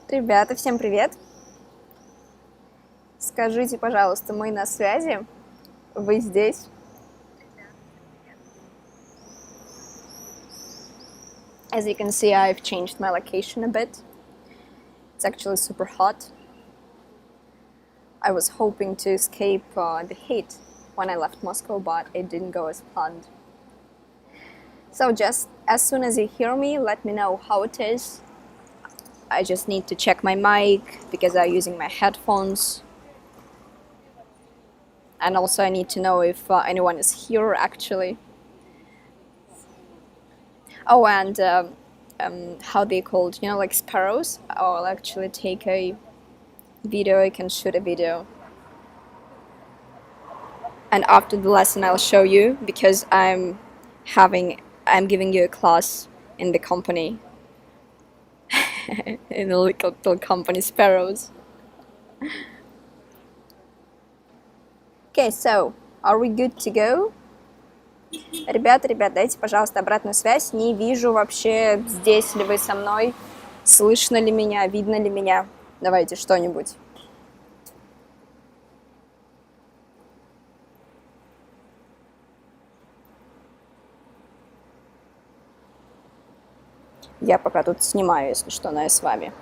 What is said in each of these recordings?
Ребята, всем привет! Скажите, пожалуйста, мы на связи? Вы здесь? As you can see, I've changed my location a bit. It's actually super hot. I was hoping to escape the heat when I left Moscow, but it didn't go as planned. So just as soon as you hear me, let me know how it is. I just need to check my mic because I'm using my headphones. And also I need to know if anyone is here actually. Oh, and how they called, like sparrows. I'll actually take a video, I can shoot a video. And after the lesson I'll show you because I'm giving you a class in the company. In the little company Sparrows. Okay, so are we good to go? Ребят, дайте, пожалуйста, обратную связь. Не вижу вообще, здесь ли вы со мной, слышно ли меня, видно ли меня. Давайте что-нибудь. Я пока тут снимаю, если что, но я с вами.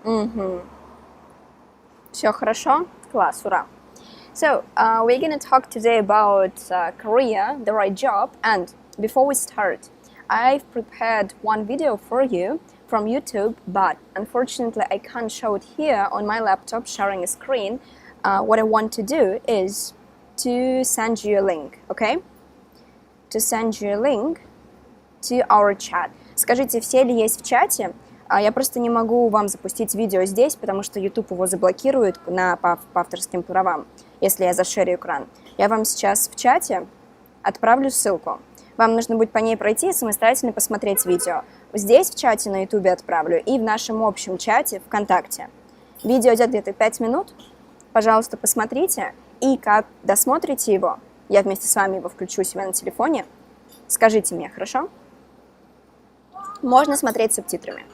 Угу. Все хорошо? Класс, ура. So, we're gonna talk today about career, the right job, and before we start, I've prepared one video for you from YouTube, but unfortunately I can't show it here on my laptop sharing a screen. What I want to do is to send you a link, okay? To send you a link to our chat. Скажите, все ли есть в чате? Я просто не могу вам запустить видео здесь, потому что YouTube его заблокирует по авторским правам, если я зашерю экран. Я вам сейчас в чате отправлю ссылку. Вам нужно будет по ней пройти и самостоятельно посмотреть видео. Здесь в чате на YouTube отправлю и в нашем общем чате ВКонтакте. Видео идет где-то 5 минут. Пожалуйста, посмотрите. И как досмотрите его, я вместе с вами его включу у себя на телефоне. Скажите мне, хорошо? Можно смотреть с субтитрами.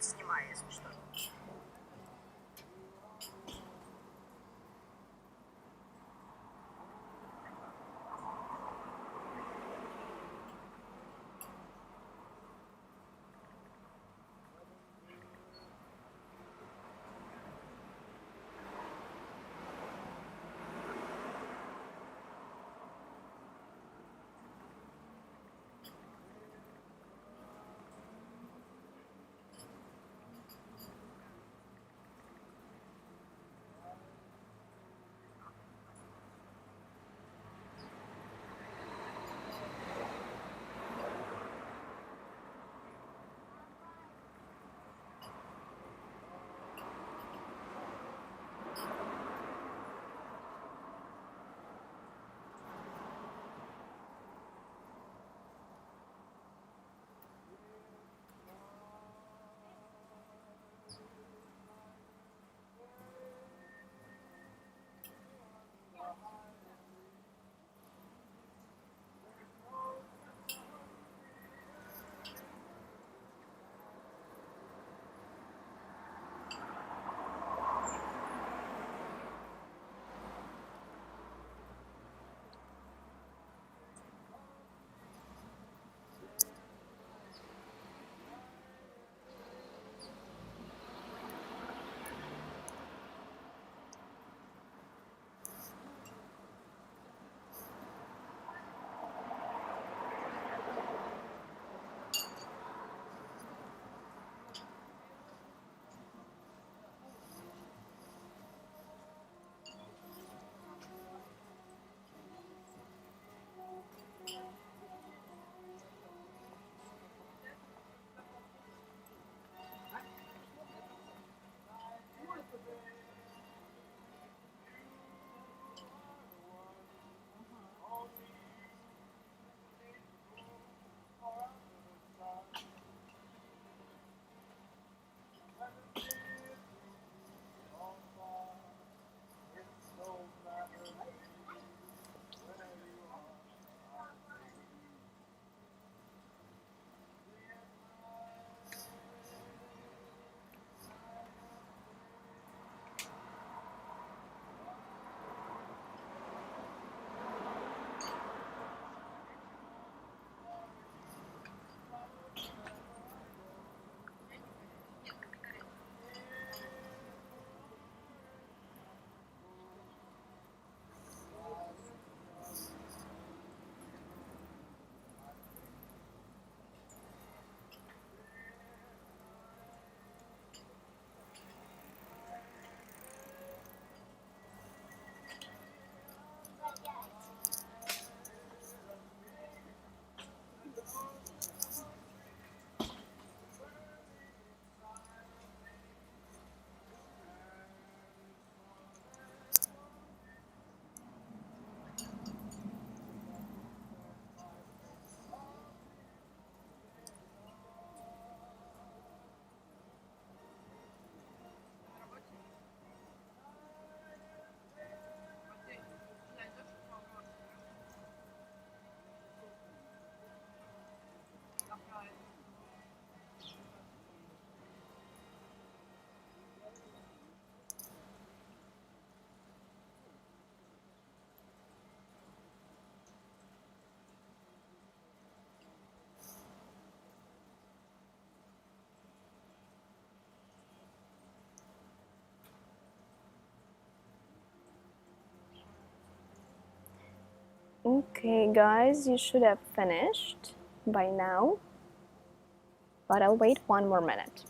Снимаю, если что. Okay, guys, you should have finished by now, but I'll wait one more minute.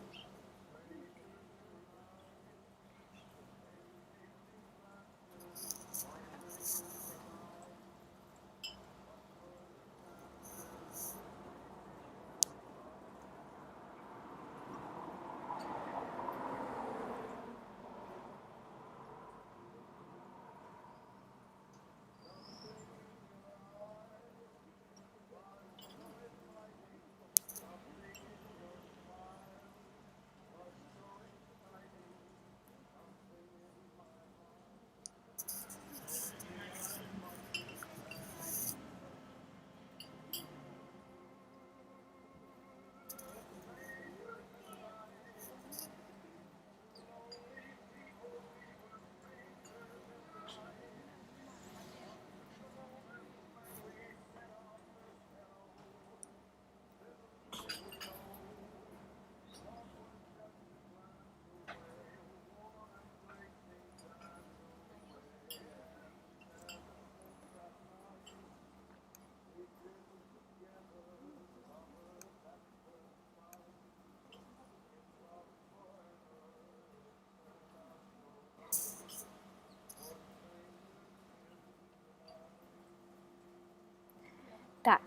Так,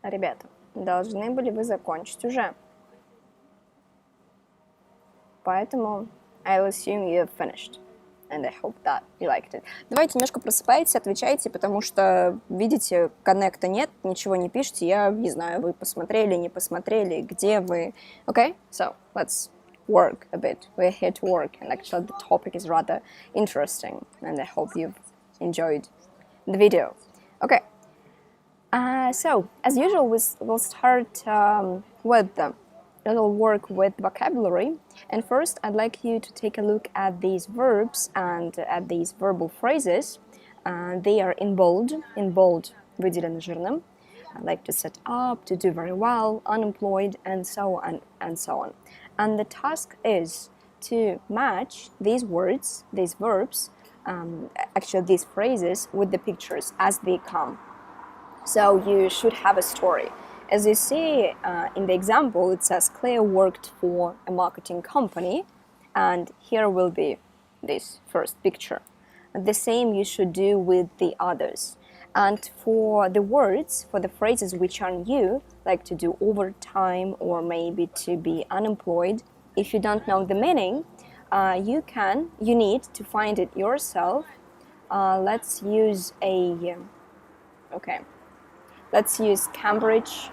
ребята, должны были вы закончить уже. Поэтому I'll assume you have finished. And I hope that you liked it. Давайте немножко просыпайтесь, отвечайте, потому что, видите, коннекта нет, ничего не пишите. Я не знаю, вы посмотрели, не посмотрели, где вы. Okay? So, let's work a bit. We're here to work. And actually, the topic is rather interesting. And I hope you've enjoyed the video. Okay. So, as usual, we'll start with the little work with vocabulary. And first, I'd like you to take a look at these verbs and at these verbal phrases. They are in bold выделено жирным, like to set up, to do very well, unemployed, and so on and so on. And the task is to match these words, these verbs, actually these phrases with the pictures as they come. So you should have a story. As you see in the example, it says Claire worked for a marketing company, and here will be this first picture. The same you should do with the others. And for the words, for the phrases which are new, like to do overtime or maybe to be unemployed, if you don't know the meaning, you need to find it yourself. Let's use let's use Cambridge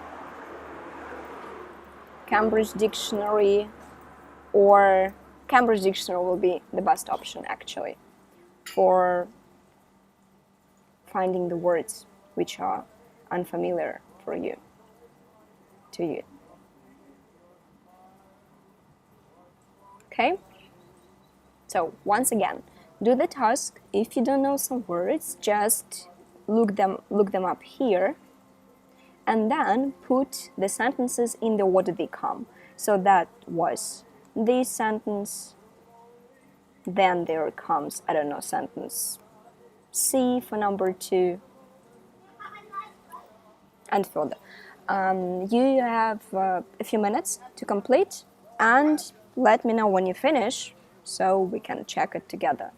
Dictionary, or Cambridge Dictionary will be the best option actually for finding the words which are unfamiliar to you. Okay? So once again, do the task. If you don't know some words, just look them up here, and then put the sentences in the order they come. So that was this sentence, then there comes, I don't know, sentence C for number 2, and further. You have a few minutes to complete, and let me know when you finish so we can check it together.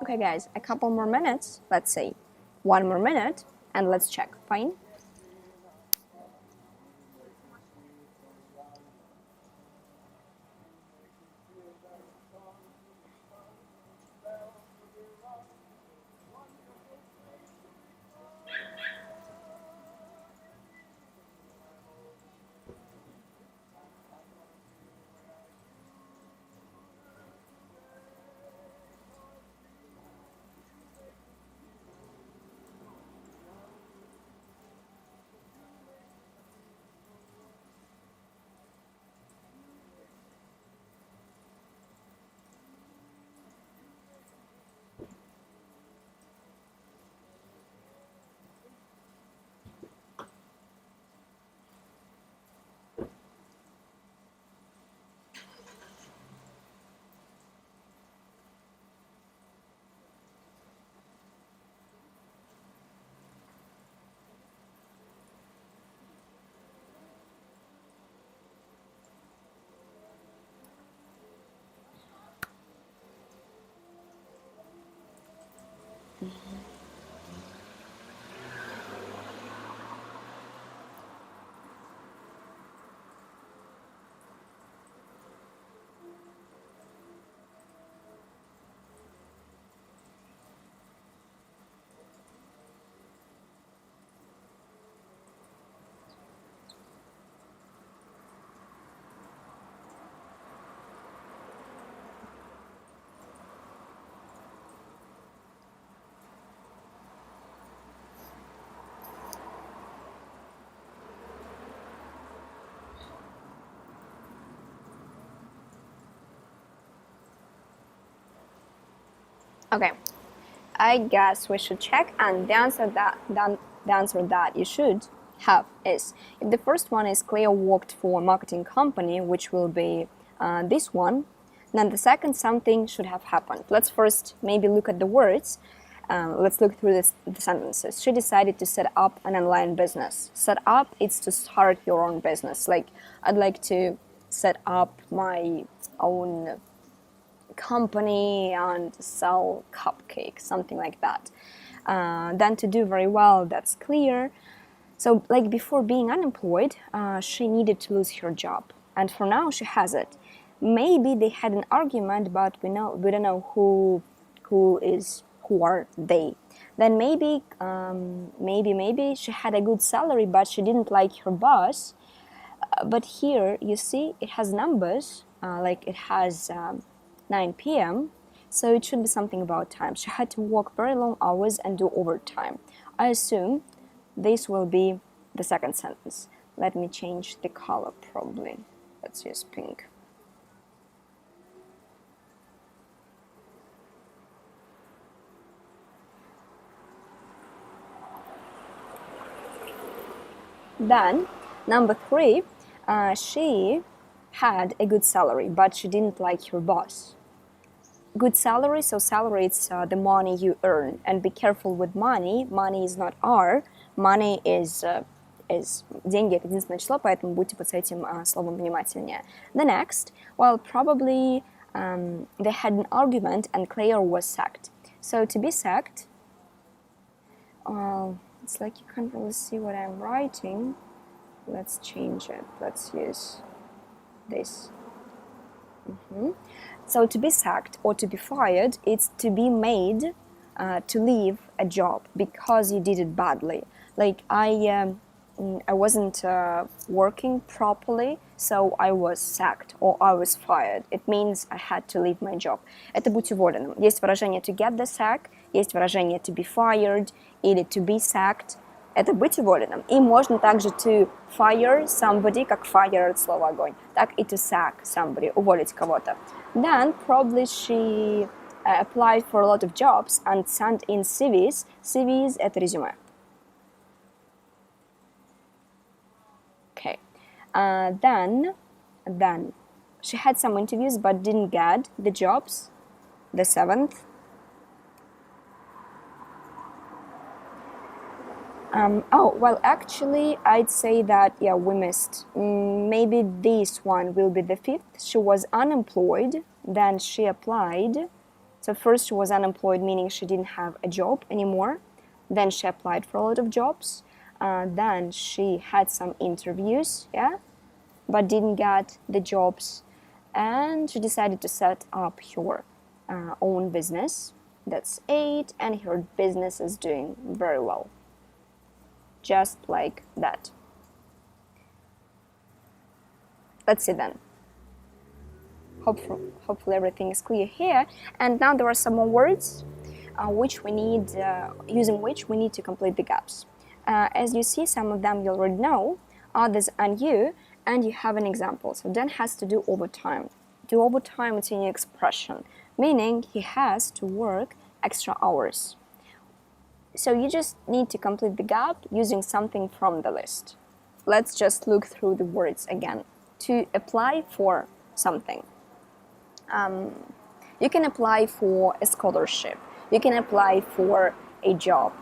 Okay, guys, a couple more minutes. Let's say 1 more minute, and let's check. Fine? Okay, I guess we should check, and the answer that you should have is, if the first one is Cleo worked for a marketing company, which will be this one, then the second something should have happened. Let's first maybe look at the words. Let's look through the sentences. She decided to set up an online business. Set up, it's to start your own business. Like, I'd like to set up my own company and sell cupcakes, something like that. Then to do very well, that's clear. So, like, before being unemployed, she needed to lose her job, and for now she has it. Maybe they had an argument, but we don't know who are they. Then maybe she had a good salary, but she didn't like her boss. But here you see it has numbers, like it has 9 p.m. So it should be something about time. She had to work very long hours and do overtime. I assume this will be the second sentence. Let me change the color probably. Let's use pink. Then, number 3, she had a good salary, but she didn't like her boss. Good salary, so salary is the money you earn. And be careful with money. Money is not R. Money is деньги, это единственное число, поэтому будьте под этим словом внимательнее. The next, well, probably they had an argument and Claire was sacked. So to be sacked, it's like you can't really see what I'm writing. Let's change it. Let's use this. So to be sacked or to be fired, it's to be made to leave a job because you did it badly. Like I wasn't working properly, so I was sacked or I was fired. It means I had to leave my job. Это быть уволенным. Есть выражение to get the sack, есть выражение to be fired или to be sacked. Это быть уволенным. И можно также to fire somebody, как fire от слова огонь, так и to sack somebody, уволить кого-то. Then probably she applied for a lot of jobs and sent in CVs. CVs – это резюме. Okay. Then she had some interviews but didn't get the jobs. The 7th. Well, actually, I'd say that, yeah, we missed. Maybe this one will be the 5th. She was unemployed, then she applied. So first she was unemployed, meaning she didn't have a job anymore. Then she applied for a lot of jobs. Then she had some interviews, yeah, but didn't get the jobs. And she decided to set up her own business. That's 8, and her business is doing very well. Just like that. Let's see then. Hopefully everything is clear here. And now there are some more words which we need, using which we need to complete the gaps. As you see, some of them you already know, others are new, and you have an example. So Dan has to do overtime. Do overtime, it's a new expression, meaning he has to work extra hours. So you just need to complete the gap using something from the list. Let's just look through the words again. To apply for something. You can apply for a scholarship. You can apply for a job.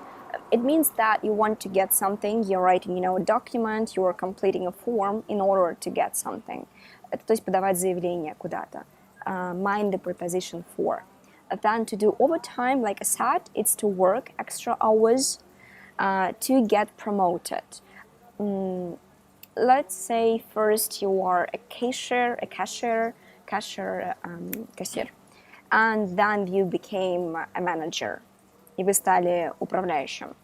It means that you want to get something, you're writing, a document, you're completing a form in order to get something. То есть подавать заявление куда-то. Mind the preposition for. Then to do overtime, like I said, it's to work extra hours to get promoted. Let's say first you are a cashier, кассир, and then you became a manager. И вы стали управляющим.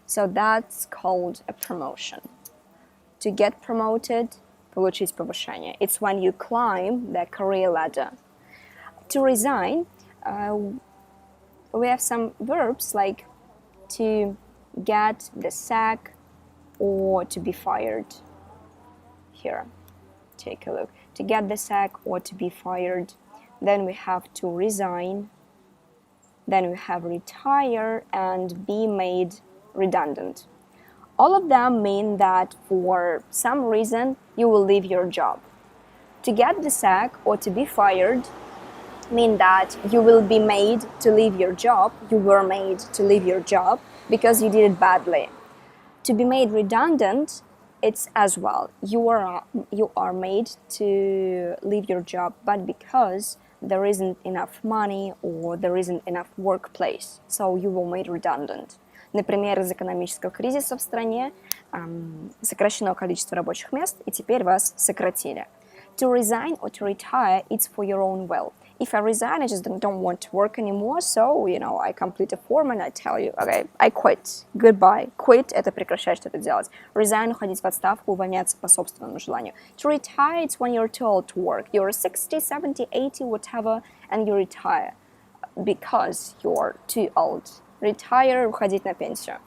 So that's called a promotion. To get promoted, получить повышение. It's when you climb the career ladder. To resign, we have some verbs like to get the sack or to be fired. Here, take a look. To get the sack or to be fired. Then we have to resign. Then we have retire and be made redundant. All of them mean that for some reason you will leave your job. To get the sack or to be fired mean that you will be made to leave your job. You were made to leave your job because you did it badly. To be made redundant, it's as well. You are made to leave your job, but because there isn't enough money or there isn't enough workplace, so you were made redundant. Например, из экономического кризиса в стране сокращено количество рабочих мест, и теперь вас сократили. To resign or to retire, it's for your own will. If I resign, I just don't want to work anymore, so, I complete a form and I tell you, okay, I quit. Goodbye. Quit – это прекращать что-то делать. Resign – уходить в отставку, увольняться по собственному желанию. To retire, it's when you're too old to work. You're 60, 70, 80, whatever, and you retire because you're too old. Retire – уходить на пенсию.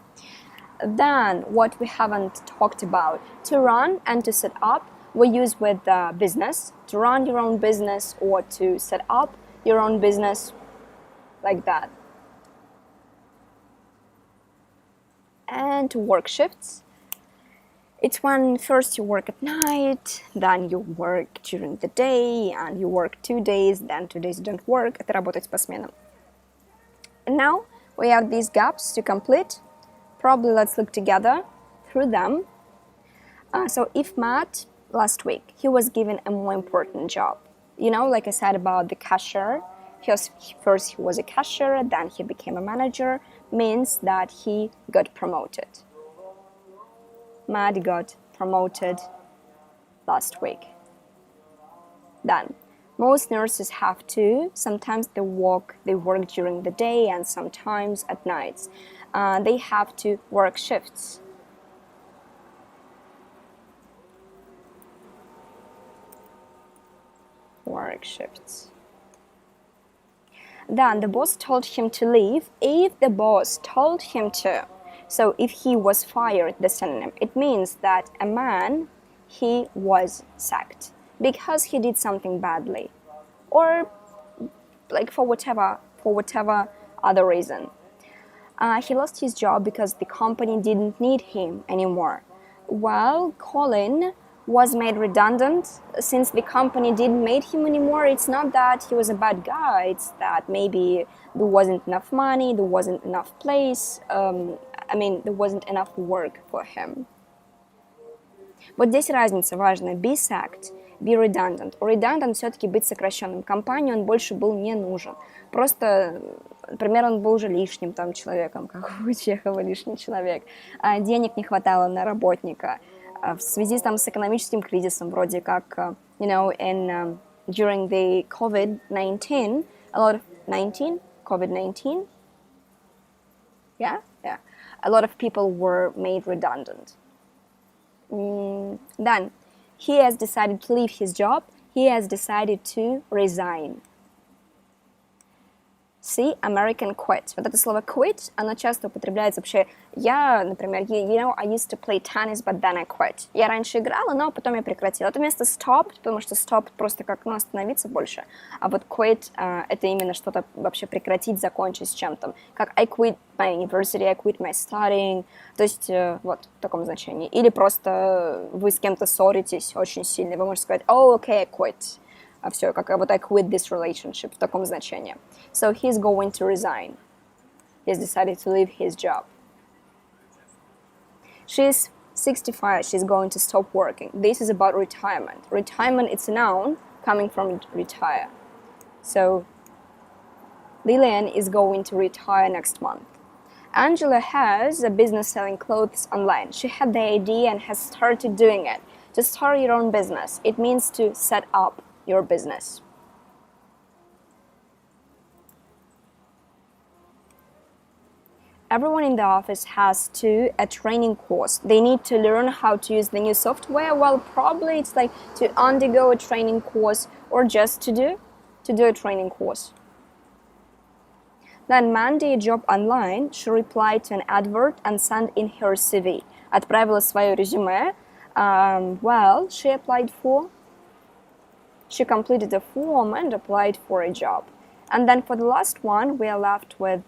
Then, what we haven't talked about, to run and to set up, we use with business, to run your own business or to set up your own business, like that. And to work shifts, it's when first you work at night, then you work during the day, and you work 2 days, then 2 days you don't work. Это работать по сменам. And now we have these gaps to complete. Probably let's look together through them. So if Matt, last week, he was given a more important job. Like I said about the cashier, first he was a cashier, then he became a manager, means that he got promoted. Matt got promoted last week. Then, Most nurses have to. Sometimes they work during the day and sometimes at nights. They have to work shifts. Work shifts. Then the boss told him to leave. If the boss told him to, so if he was fired, the synonym, it means that a man, he was sacked because he did something badly, or like for whatever other reason. He lost his job because the company didn't need him anymore. Well, Colin was made redundant since the company didn't need him anymore. It's not that he was a bad guy, it's that maybe there wasn't enough money, there wasn't enough place, there wasn't enough work for him. Вот здесь разница важная. Be sacked, be redundant. У redundant все-таки быть сокращенным. Компании он больше был не нужен. Просто, например, он был уже лишним там человеком, как у Чехова лишний человек. Денег не хватало на работника. В связи там с экономическим кризисом, вроде как, during the COVID-19, COVID-19, a lot of people were made redundant. Then, he has decided to leave his job, he has decided to resign. See, American quit. Вот это слово quit, оно часто употребляется вообще. Я, например, I used to play tennis, but then I quit. Я раньше играла, но потом я прекратила. Это вместо stopped, потому что stopped просто как, остановиться больше. А вот quit, это именно что-то вообще прекратить, закончить с чем-то. Как I quit my university, I quit my studying. То есть, вот, в таком значении. Или просто вы с кем-то ссоритесь очень сильно, вы можете сказать, oh, okay, I quit. А все, как вот I quit this relationship, в таком значении. So he's going to resign. He's decided to leave his job. She's 65, she's going to stop working. This is about retirement. Retirement, it's a noun coming from retire. So Lillian is going to retire next month. Angela has a business selling clothes online. She had the idea and has started doing it. To start your own business, it means to set up your business. Everyone in the office has a training course. They need to learn how to use the new software. Well, probably it's like to undergo a training course or just to do a training course. Then Mandy, a job online, she replied to an advert and sent in her CV. Отправила свое резюме. Well, she completed a form and applied for a job. And then for the last one, we are left with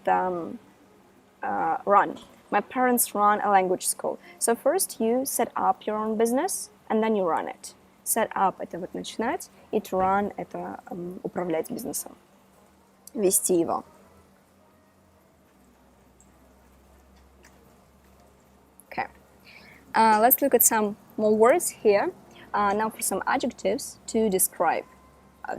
run. My parents run a language school. So first you set up your own business, and then you run it. Set up – это вот начинать, и to run – это управлять бизнесом, вести его. Okay. Let's look at some more words here. Now for some adjectives to describe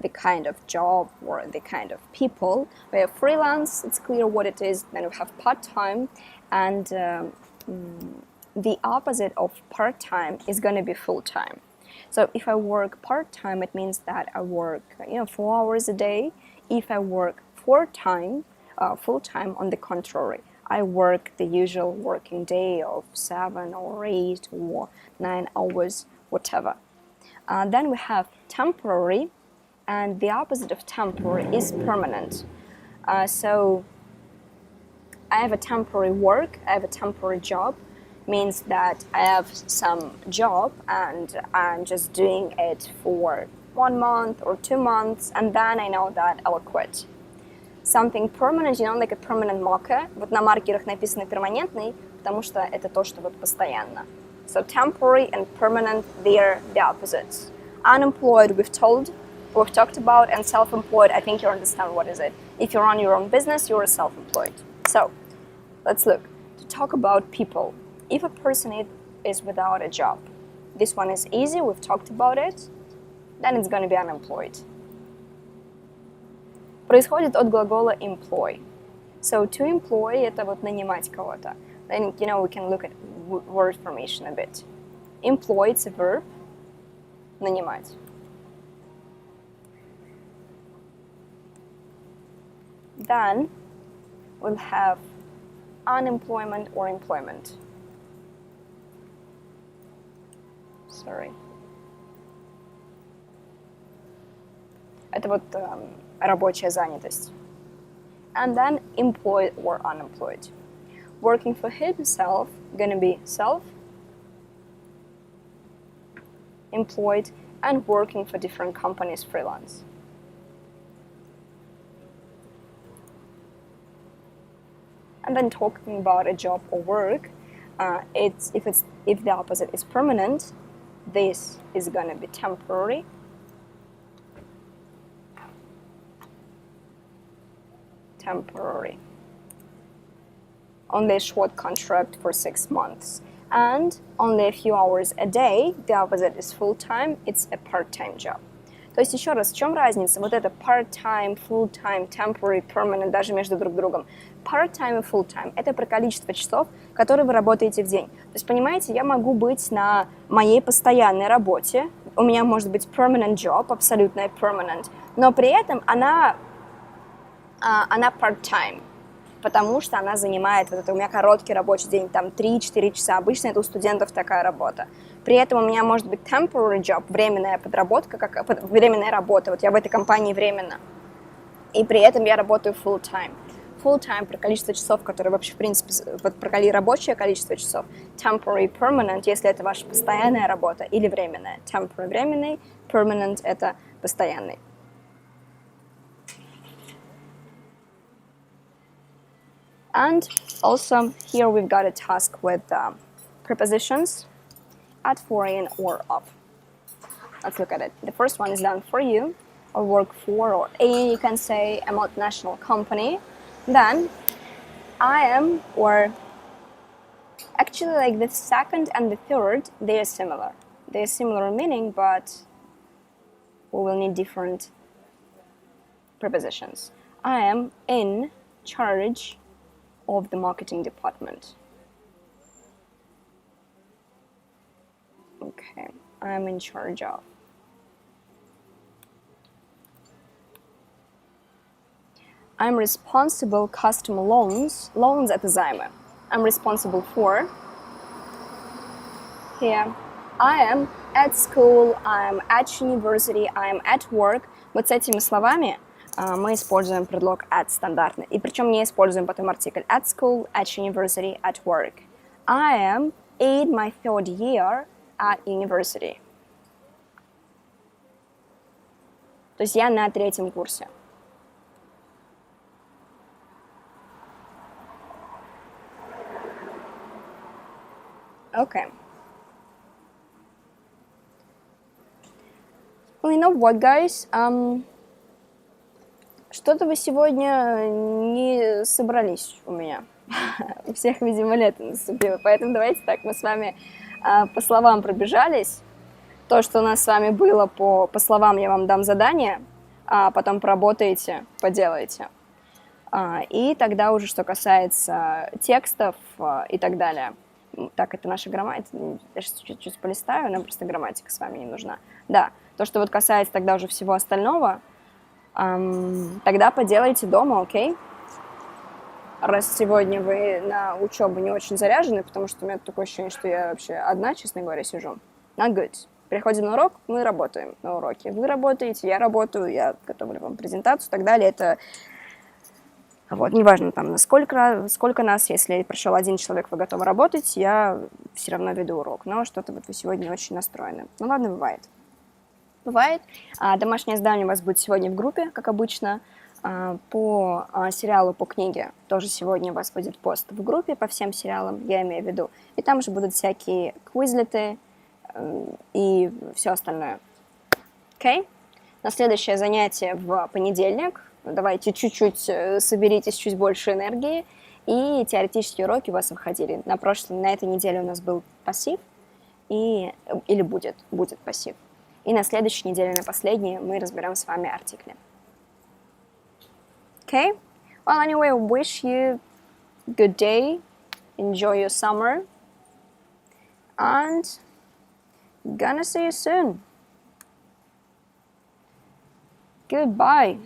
the kind of job or the kind of people. We have freelance, it's clear what it is. Then we have part-time, and the opposite of part-time is going to be full-time. So if I work part-time, it means that I work 4 hours a day. If I work full-time, on the contrary, I work the usual working day of 7 or 8 or 9 hours, whatever. Then we have temporary, and the opposite of temporary is permanent. So I have a temporary work, I have a temporary job, means that I have some job and I'm just doing it for 1 month or 2 months, and then I know that I'll quit. Something permanent, like a permanent marker. Вот на маркерах написано перманентный, потому что это то, что вот постоянно. So temporary and permanent, they're the opposites. Unemployed, we've talked about, and self-employed, I think you understand what is it. If you run your own business, you're self-employed. So, let's look. To talk about people. If a person is without a job, this one is easy, we've talked about it, then it's going to be unemployed. Происходит от глагола employ. So, to employ, это вот нанимать кого-то. Then, we can look at word formation a bit. Employ, it's a verb. Нанимать. Then we'll have unemployment or employment. Sorry. Это вот рабочая занятость. And then employed or unemployed. Working for himself, gonna be self. Employed and working for different companies, freelance. And then talking about a job or work, if the opposite is permanent, this is gonna be temporary. Temporary. Only a short contract for 6 months. And only a few hours a day, the opposite is full-time, it's a part-time job. То есть еще раз, в чем разница? Вот это part-time, full-time, temporary, permanent, даже между друг другом. Part-time и full-time – это про количество часов, которые вы работаете в день. То есть, понимаете, я могу быть на моей постоянной работе, у меня может быть permanent job, абсолютная permanent, но при этом она part-time, потому что она занимает, вот это у меня короткий рабочий день, там 3-4 часа, обычно это у студентов такая работа. При этом у меня может быть temporary job, временная подработка, временная работа, вот я в этой компании временно, и при этом я работаю full-time. Full-time про количество часов, которые вообще, в принципе, вот про рабочее количество часов. Temporary, permanent, если это ваша постоянная работа или временная. Temporary – временный, permanent – это постоянный. And also here we've got a task with prepositions at, for, in, or of. Let's look at it. The first one is done for you, or work for, or in, you can say, a multinational company. Then I am, or actually like the second and the third, they are similar. They are similar meaning, but we will need different prepositions. I am in charge of the marketing department. Okay, I'm in charge of. I'm responsible customer loans. Loans это займы. I'm responsible for. Here, I am at school, I'm at university, I'm at work. Вот с этими словами мы используем предлог at стандартно. И причем не используем потом артикль at school, at university, at work. I am in my third year at university. То есть я на 3-м курсе. Okay. Well, you know what, guys? Что-то вы сегодня не собрались у меня. У всех, видимо, лето наступило. Поэтому давайте так, мы с вами по словам пробежались. То, что у нас с вами было по словам, я вам дам задание, а потом поработаете, поделаете. И тогда уже, что касается текстов и так далее. Так, это наша грамматика. Я сейчас чуть-чуть полистаю, нам просто грамматика с вами не нужна. Да, то, что вот касается тогда уже всего остального, тогда поделайте дома, окей? Раз сегодня вы на учебу не очень заряжены, потому что у меня такое ощущение, что я вообще одна, честно говоря, сижу. Not good. Приходим на урок, мы работаем на уроке. Вы работаете, я работаю, я готовлю вам презентацию и так далее. Это вот, неважно там, сколько нас, если пришел один человек, вы готовы работать, я все равно веду урок. Но что-то вот вы сегодня очень настроены. Ну ладно, бывает. Бывает. Домашнее задание у вас будет сегодня в группе, как обычно. По сериалу, по книге тоже сегодня у вас будет пост в группе по всем сериалам, я имею в виду. И там же будут всякие квизлеты и все остальное. Окей? На следующее занятие в понедельник. Давайте чуть-чуть соберитесь, чуть больше энергии. И теоретические уроки у вас выходили. На этой неделе у нас был пассив. Или будет пассив. И на следующей неделе, на последней, мы разберем с вами артикли. Okay? Well, anyway, wish you good day. Enjoy your summer. And gonna see you soon. Goodbye.